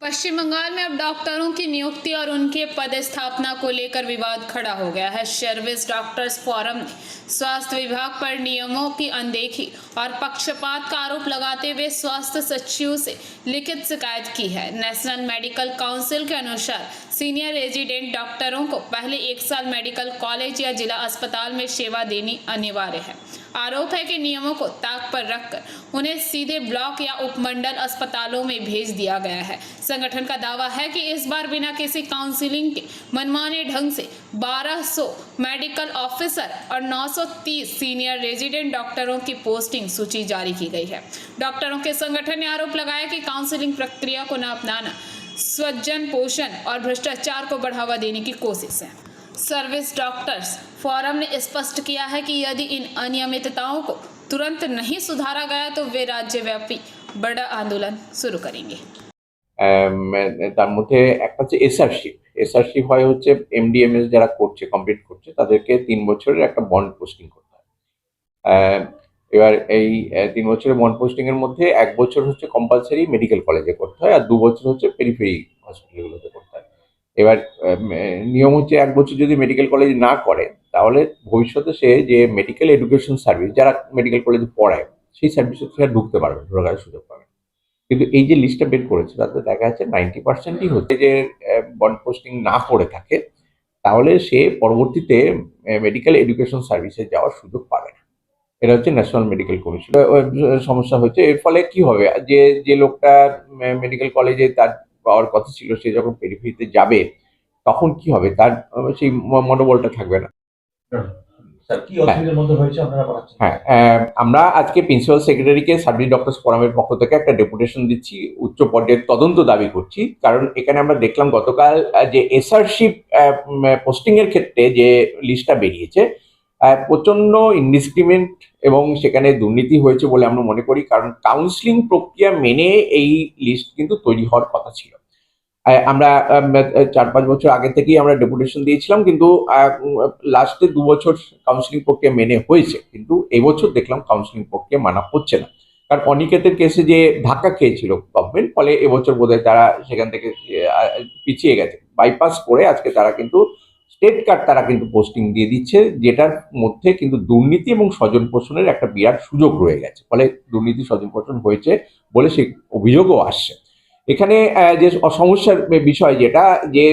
पश्चिम बंगाल में अब डॉक्टरों की नियुक्ति और उनके पदस्थापना को लेकर विवाद खड़ा हो गया है। सर्विस डॉक्टर्स फोरम ने स्वास्थ्य विभाग पर नियमों की अनदेखी और पक्षपात का आरोप लगाते हुए स्वास्थ्य सचिव से लिखित शिकायत की है। नेशनल मेडिकल काउंसिल के अनुसार सीनियर रेजिडेंट डॉक्टरों को पहले 1 साल मेडिकल कॉलेज या जिला अस्पताल में सेवा देनी अनिवार्य है। आरोप है कि नियमों को ताक पर रखकर उन्हें सीधे ब्लॉक या उपमंडल अस्पतालों में भेज दिया गया है। संगठन का दावा है कि इस बार बिना किसी काउंसलिंग के मनमाने ढंग से 1200 मेडिकल ऑफिसर और 930 सीनियर रेजिडेंट डॉक्टरों की पोस्टिंग सूची जारी की गई है। डॉक्टरों के संगठन ने आरोप लगाया कि काउंसलिंग प्रक्रिया को न अपनाना स्वजन पोषण और भ्रष्टाचार को बढ़ावा देने की कोशिश है। सर्विस डॉक्टर्स फोरम ने स्पष्ट किया है कि यदि इन अनियमितताओं को तुरंत नहीं सुधारा गया तो वे राज्यव्यापी बड़ा आंदोलन शुरू करेंगे। তার মধ্যে একটা হচ্ছে এসআরশিপ হয় হচ্ছে এমডিএমএস যারা করছে কমপ্লিট করছে তাদেরকে 3 বছরের একটা বন্ড পোস্টিং করতে হয়। এবার এই 3 বছরের বন্ড পোস্টিং এর মধ্যে 1 বছর হচ্ছে কম্পালসারি মেডিকেল কলেজে করতে হয় আর 2 বছর হচ্ছে পেরিফেরি হসপিটালগুলোতে করতে হয়। এবার নিয়ম হচ্ছে 1 বছর যদি মেডিকেল কলেজ না করে তাহলে ভবিষ্যতে সে যে মেডিকেল এডুকেশন সার্ভিস যারা মেডিকেল কলেজে পড়ায় সেই সার্ভিসে সে ঢুকতে পারবে, ঢোকার সুযোগ পাবে। কিন্তু এই যে লিস্টটা বের করেছে তাতে দেখা যাচ্ছে 90%ই হচ্ছে যে বন্ড পোস্টিং না করে থাকে তাহলে সে পরবর্তীতে মেডিকেল এডুকেশন সার্ভিসে যাওয়ার সুযোগ পাবে না। এটা হচ্ছে ন্যাশনাল মেডিকেল কমিশন সমস্যা হচ্ছে। এর ফলে কি হবে, যে লোকটা মেডিকেল কলেজে তার পাওয়ার কথা ছিল সে যখন পেরিফেরিতে যাবে তখন কি হবে, তার সেই মনোবলটা থাকবে না। আমরা আজকে প্রিন্সিপাল সেক্রেটারিকে সার্ভিস ডক্টরস ফোরামের পক্ষ থেকে একটা ডেপুটেশন দিচ্ছি, উচ্চ পর্যায়ের তদন্ত দাবি করছি। কারণ এখানে আমরা দেখলাম গতকাল যে এসআরশিপ পোস্টিং এর ক্ষেত্রে যে লিস্টটা বেরিয়েছে প্রচন্ড ইনডিসক্রিমিনেট এবং সেখানে দুর্নীতি হয়েছে বলে আমরা মনে করি। কারণ কাউন্সিলিং প্রক্রিয়া মেনে এই লিস্ট কিন্তু তৈরি হওয়ার কথা ছিল। আমরা 4-5 বছর আগে থেকেই আমরা ডেপুটেশন দিয়েছিলাম, কিন্তু লাস্টে 2 বছর কাউন্সিলিং প্রক্রিয়া মেনে হয়েছে, কিন্তু এবছর দেখলাম কাউন্সিলিং প্রক্রিয়া মানা হচ্ছে না। কারণ অনিকেতের কেসে যে ধাক্কা খেয়েছিল গভর্নমেন্ট, ফলে এবছর বোধহয় তারা সেখান থেকে পিছিয়ে গেছে, বাইপাস করে আজকে তারা কিন্তু স্টেট কার্ড তারা কিন্তু পোস্টিং দিয়ে দিচ্ছে, যেটার মধ্যে কিন্তু দুর্নীতি এবং স্বজন পোষণের একটা বিরাট সুযোগ রয়ে গেছে। ফলে দুর্নীতি স্বজন পোষণ হয়েছে বলে সেই অভিযোগও আসছে। এখানে যে সমস্যার বিষয় যেটা যে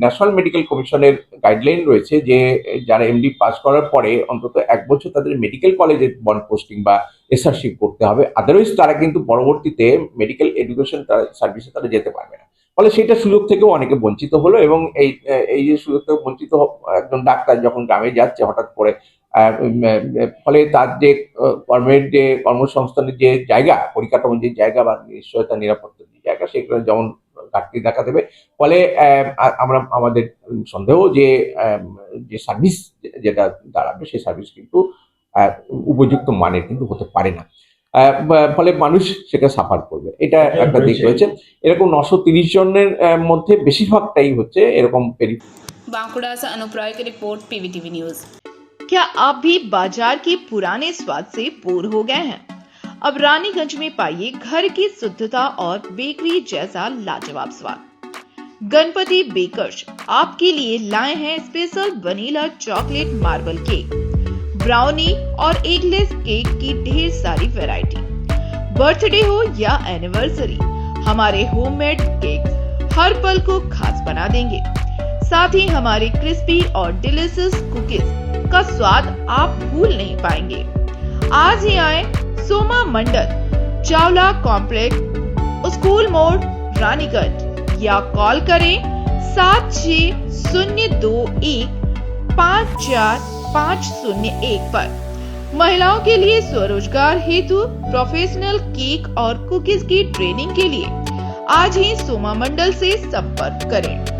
ন্যাশনাল মেডিকেল কমিশনের গাইডলাইন রয়েছে যে যারা এমডি পাস করার পরে অন্তত 1 বছর তাদের মেডিকেল কলেজে বন্ড পোস্টিং বা এসআরশিপ করতে হবে, আদারওয়াইজ তারা কিন্তু পরবর্তীতে মেডিকেল এডুকেশন সার্ভিসে তারা যেতে পারবে না। ফলে সেটা সুযোগ থেকেও অনেকে বঞ্চিত হলো এবং এই যে সুযোগ থেকে বঞ্চিত একজন ডাক্তার যখন গ্রামে যাচ্ছে হঠাৎ করে, ফলে তার যে কর্মের যে কর্মসংস্থানের যে জায়গা, পরিকাঠামোর যে জায়গা বা নিশ্চয়তা নিরাপত্তার যে জায়গা সেগুলো যেমন ঘাটতি দেখা দেবে। ফলে আমাদের সন্দেহ যে সার্ভিস যেটা দাঁড়াবে সেই সার্ভিস কিন্তু উপযুক্ত মানের কিন্তু হতে পারে না। ফলে মানুষ সেটা সাফার করবে, এটা একটা দিক রয়েছে। এরকম 930 জনের মধ্যে বেশিরভাগটাই হচ্ছে এরকম। बांकुड़ा से अनुप रॉय की रिपोर्ट, पीवीटीवी न्यूज। क्या आप भी बाजार के पुराने स्वाद से बोर हो गए हैं? अब रानीगंज में पाइए घर की शुद्धता और बेकरी जैसा लाजवाब स्वाद। गणपति बेकर्स आपके लिए लाए हैं special vanilla chocolate marble cake, brownie और एगलेस केक की ढेर सारी वैरायटी। बर्थडे हो या एनिवर्सरी, हमारे होममेड केक हर पल को खास बना देंगे। साथ ही हमारे क्रिस्पी और डिलीशियस कुकीज का स्वाद आप भूल नहीं पाएंगे। आज ही आए सोमा मंडल, चावला कॉम्प्लेक्स, स्कूल मोड़, रानीगंज, या कॉल करें 7602154501 पर। महिलाओं के लिए स्वरोजगार हेतु प्रोफेशनल केक और कुकीज की ट्रेनिंग के लिए आज ही सोमा मंडल से संपर्क करें।